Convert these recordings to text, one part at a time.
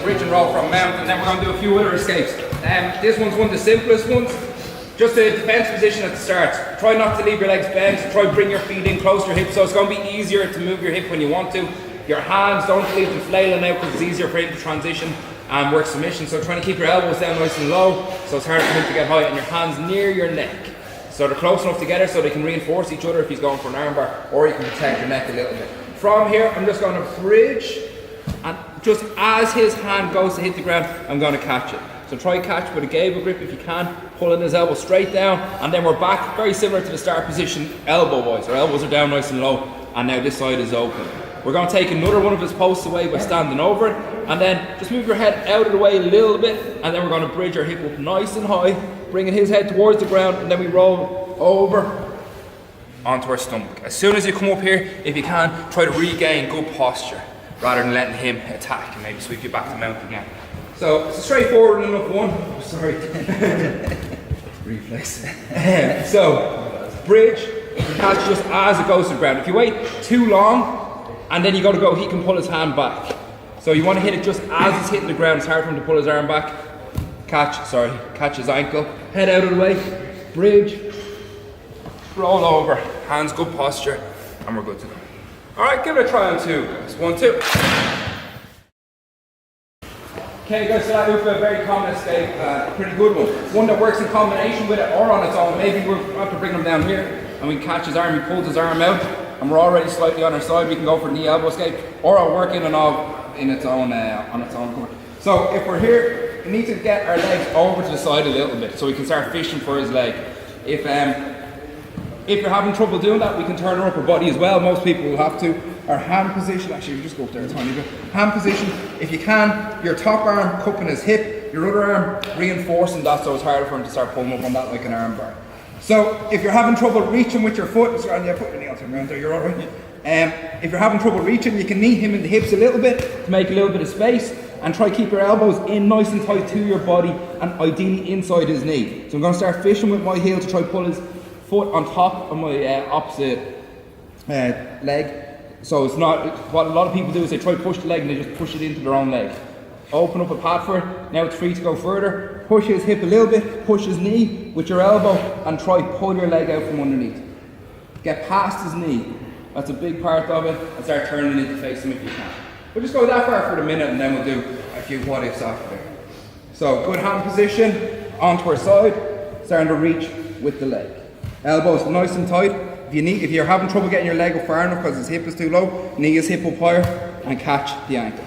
bridge and roll from mount, and then we're going to do a few other escapes. This one's one of the simplest ones. Just a defense position at the start. Try not to leave your legs bent. Try to bring your feet in close to your hips, so it's going to be easier to move your hip when you want to. Your hands, don't leave them flailing out because it's easier for him to transition and work submission. So trying to keep your elbows down nice and low, so it's harder for him to get high, and your hands near your neck. So they're close enough together so they can reinforce each other if he's going for an armbar, or you can protect your neck a little bit. From here, I'm just going to bridge, and just as his hand goes to hit the ground, I'm going to catch it. So try catch with a gable grip if you can, pulling his elbow straight down, and then we're back very similar to the start position elbow-wise. Our elbows are down nice and low, and now this side is open. We're going to take another one of his posts away by standing over it, and then just move your head out of the way a little bit, and then we're going to bridge our hip up nice and high, bringing his head towards the ground, and then we roll over onto our stomach. As soon as you come up here, if you can, try to regain good posture, rather than letting him attack and maybe sweep you back to mount again. So it's a straightforward enough one. Oh, sorry. Reflex. So bridge, catch just as it goes to the ground. If you wait too long and then you got to go, he can pull his hand back. So you want to hit it just as it's hitting the ground. It's hard for him to pull his arm back. Catch his ankle. Head out of the way. Bridge. Roll over. Hands, good posture, and we're good to go. All right, give it a try on two, guys. 1, 2. Okay guys, so that was a very common escape, pretty good one. One that works in combination with it or on its own. Maybe we'll have to bring him down here and we catch his arm, he pulls his arm out and we're already slightly on our side. We can go for knee elbow escape, or I'll work in and out in its own, on its own cover. So if we're here, we need to get our legs over to the side a little bit so we can start fishing for his leg. If you're having trouble doing that, we can turn our upper body as well. Most people will have to. Our hand position, actually we just go up there a tiny bit. Hand position, if you can, your top arm cupping his hip, your other arm reinforcing that so it's harder for him to start pulling up on that like an arm bar. So if you're having trouble reaching with your foot, put your knee on the ground there, you're alright. If you're having trouble reaching, you can knee him in the hips a little bit to make a little bit of space, and try keep your elbows in nice and tight to your body and ideally inside his knee. So I'm going to start fishing with my heel to try pull his foot on top of my opposite leg. So it's not, what a lot of people do is they try to push the leg and they just push it into their own leg. Open up a pad for it, now it's free to go further. Push his hip a little bit, push his knee with your elbow and try pull your leg out from underneath. Get past his knee, that's a big part of it, and start turning it to face him if you can. We'll just go that far for the minute and then we'll do a few what ifs after there. So good hand position, onto our side, starting to reach with the leg. Elbows nice and tight. If you're having trouble getting your leg up far enough because his hip is too low, knee his hip up higher and catch the ankle.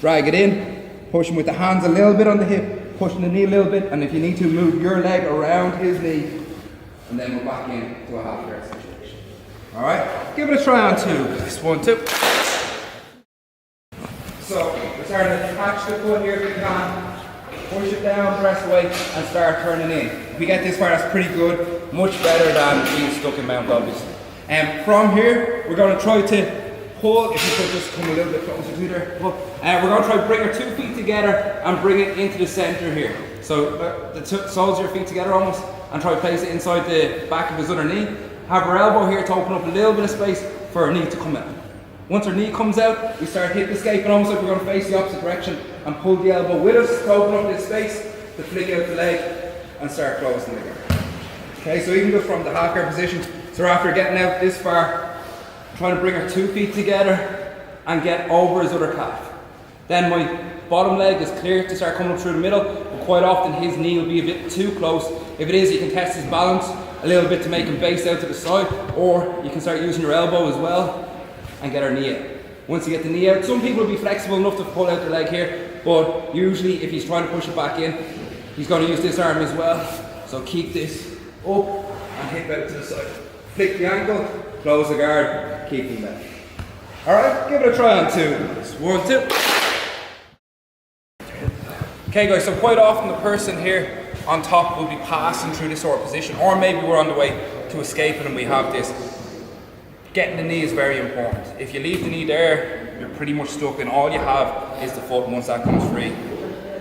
Drag it in, push him with the hands a little bit on the hip, pushing the knee a little bit, and if you need to, move your leg around his knee, and then we're back into a half guard situation. All right, give it a try on two. 1, 2. So we're starting to catch the foot here if you can. Push it down, press away, and start turning in. If we get this far, that's pretty good. Much better than being stuck in mount, obviously. From here, we're going to try to pull, if you could just come a little bit closer to there. We're going to try to bring our 2 feet together and bring it into the center here. So the soles of your feet together almost, and try to place it inside the back of his other knee. Have our elbow here to open up a little bit of space for our knee to come out. Once our knee comes out, we start hip escaping, almost like we're going to face the opposite direction and pull the elbow with us to open up this space, to flick out the leg and start closing the guard. Okay, so even just from the half guard position, so after getting out this far, trying to bring our 2 feet together and get over his other calf. Then my bottom leg is clear to start coming up through the middle, but quite often his knee will be a bit too close. If it is, you can test his balance a little bit to make him base out to the side, or you can start using your elbow as well and get our knee out. Once you get the knee out, some people will be flexible enough to pull out their leg here, but usually if he's trying to push it back in, he's going to use this arm as well. So keep this up and hip out to the side. Flick the ankle, close the guard, keep him back. Alright, give it a try on two. 1, 2. Okay guys, so quite often the person here on top will be passing through this sort of position, or maybe we're on the way to escaping and we have this. Getting the knee is very important. If you leave the knee there, you're pretty much stuck and all you have is the foot, and once that comes free,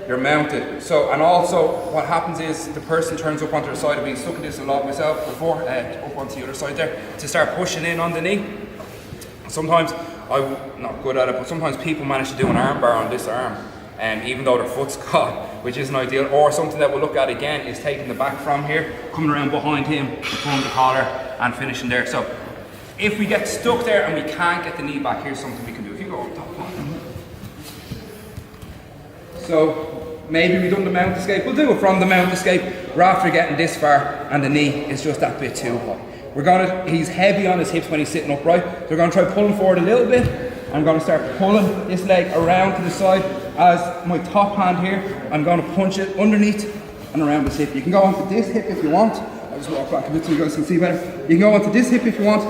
you're mounted. So, and also what happens is the person turns up onto the side. I've been stuck in this a lot myself before, up onto the other side there, to start pushing in on the knee. Sometimes, I'm not good at it, but sometimes people manage to do an arm bar on this arm. even though their foot's caught, which isn't ideal. Or something that we'll look at again is taking the back from here, coming around behind him, pulling the collar and finishing there. So if we get stuck there and we can't get the knee back, here's something we can do. If you go up top. So maybe we've done the mount escape. We'll do it from the mount escape. We're after getting this far and the knee is just that bit too high. He's heavy on his hips when he's sitting upright. So we're gonna try pulling forward a little bit. I'm gonna start pulling this leg around to the side. As my top hand here, I'm gonna punch it underneath and around this hip. You can go onto this hip if you want. I'll just walk back a bit so you guys can see better. You can go onto this hip if you want,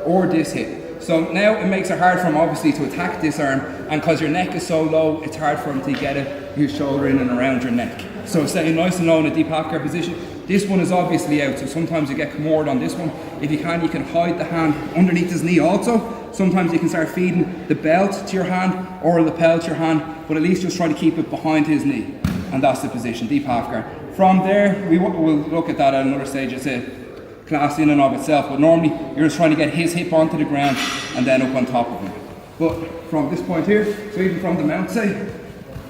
or this hip. So now it makes it hard for him obviously to attack this arm, and because your neck is so low, it's hard for him to get his shoulder in and around your neck. So staying nice and low in a deep half guard position. This one is obviously out, so sometimes you get moored on this one. If you can hide the hand underneath his knee also. Sometimes you can start feeding the belt to your hand or the lapel to your hand, but at least just try to keep it behind his knee. And that's the position, deep half guard. From there, we'll look at that at another stage. It's a class in and of itself, but normally you're just trying to get his hip onto the ground and then up on top of him. But from this point here, so even from the mount say,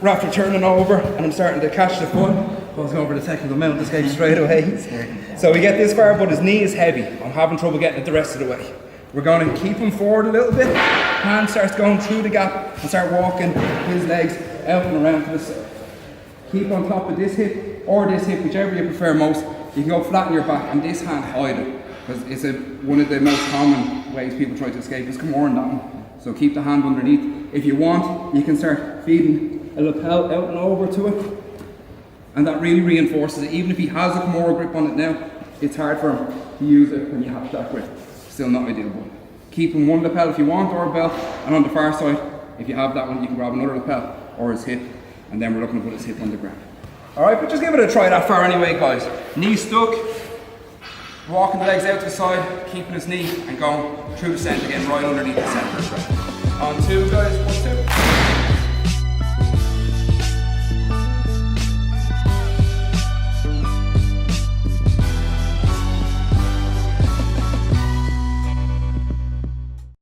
we're after turning over and I'm starting to catch the foot. I was going for the technical mount escape straight away. So we get this far, but his knee is heavy. I'm having trouble getting it the rest of the way. We're going to keep him forward a little bit. Hand starts going through the gap and start walking his legs out and around to the side. Keep on top of this hip or this hip, whichever you prefer most. You can go flat on your back and this hand hide it, because it's one of the most common ways people try to escape is come on that one. So keep the hand underneath. If you want, you can start feeding a lapel out and over to it, and that really reinforces it. Even if he has a Kimura grip on it now, it's hard for him to use it when you have that grip. Still not ideal, but keep him one lapel if you want, or a belt, and on the far side, if you have that one, you can grab another lapel or his hip, and then we're looking to put his hip on the ground. Alright, but just give it a try that far anyway, guys. Knee stuck, walking the legs out to the side, keeping his knee, and going through the centre again, right underneath the centre. On two, guys.